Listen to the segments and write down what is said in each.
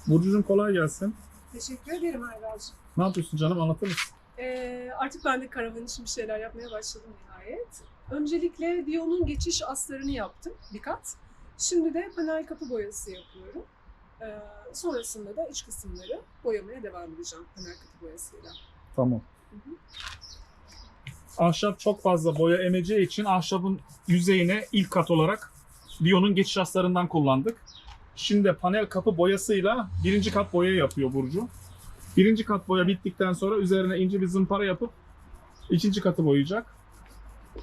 Burcucuğum kolay gelsin. Teşekkür ederim Erdal'cığım. Ne yapıyorsun canım, anlatır mısın? Artık ben de karavan için bir şeyler yapmaya başladım nihayet. Öncelikle Dion'un geçiş astarını yaptım bir kat. Şimdi de panel kapı boyası yapıyorum. Sonrasında da iç kısımları boyamaya devam edeceğim panel kapı boyasıyla. Tamam. Ahşap çok fazla boya emeceği için ahşabın yüzeyine ilk kat olarak Dion'un geçiş astarından kullandık. Şimdi panel kapı boyasıyla birinci kat boya yapıyor Burcu. Birinci kat boya bittikten sonra üzerine ince bir zımpara yapıp ikinci katı boyayacak.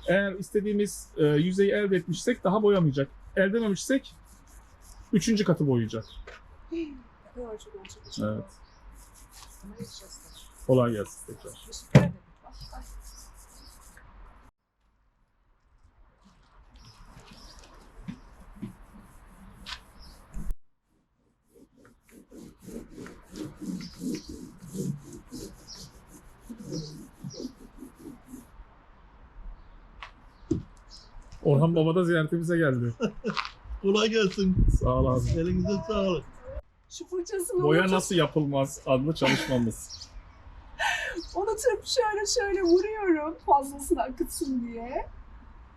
Eğer istediğimiz yüzeyi elde etmişsek daha boyamayacak. Elde edememişsek üçüncü katı boyayacak. Ne kadar çok olacak acaba? Evet. Ama yapacağız. Kolay gelsin tekrar. Teşekkür ederim. Ay. Orhan Baba da ziyaretimize geldi. Kolay gelsin. Sağ ol abi. Elinize sağlık. Şu fırçasını Boya unutup- nasıl yapılmaz adlı çalışmamız. unutup şöyle vuruyorum fazlasını akıtsın diye.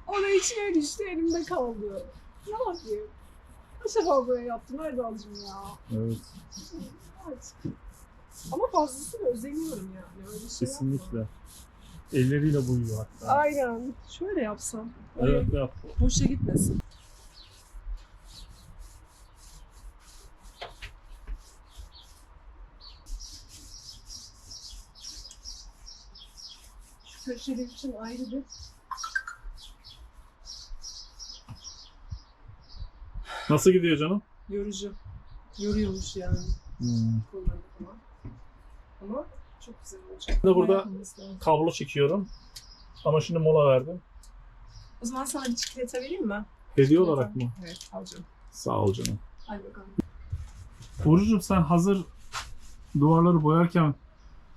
O da içine düştü, elimde kaldı. Ne yapayım? Kaç defa boya yaptım Erdal'cığım ya. Evet, Evet. Ama fazlasıyla özeniyorum yani. Öyle şey kesinlikle. Elleriyle boyuyor hatta. yapma. Aynen. Şöyle yapsam. Evet, yap. Boşa gitmesin. Şu köşeler için ayrı bir... Nasıl gidiyor canım? Yorucu. Yoruyormuş yani. Kolları falan. Ama çok güzel olacak. Ben de burada Yapmamız lazım. kablo çekiyorum. Ama şimdi mola verdim. O zaman sana bir çikolata vereyim mi? Hediye olarak mı? Evet, al canım. Sağ ol canım. Hadi bakalım. Burcucuğum, sen hazır duvarları boyarken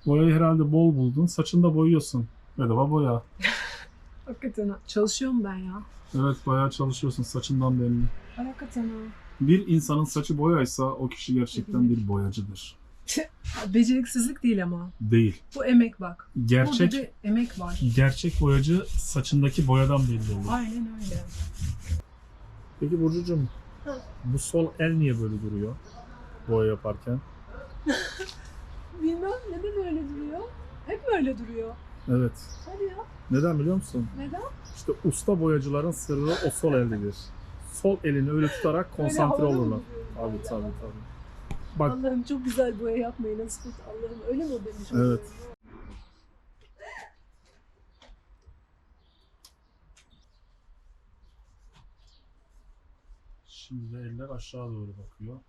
boyayı herhalde bol buldun. Saçını da boyuyorsun. Bedava boya. Hakikaten çalışıyorum ben ya. Evet, bayağı çalışıyorsun, saçından belli. Hakikaten ha. Bir insanın saçı boyaysa o kişi gerçekten bir boyacıdır. Beceriksizlik değil ama. Değil. Bu emek bak. Burada Gerçek bir emek var. gerçek boyacı saçındaki boyadan belli olur. Aynen öyle. Peki Burcucuğum, Hı. bu sol el niye böyle duruyor boya yaparken? Bilmem neden böyle duruyor. Hep böyle duruyor. Evet. Hadi ya. Neden biliyor musun? Neden? İşte usta boyacıların sırrı o sol eldedir. Sol elini öyle tutarak konsantre Öyle havada mı olurlar. duruyor? Tabii. Bak, Allah'ım çok güzel boya yapmayı nasip et. Allah'ım öyle mi demiş? Evet. şimdi eller aşağı doğru bakıyor.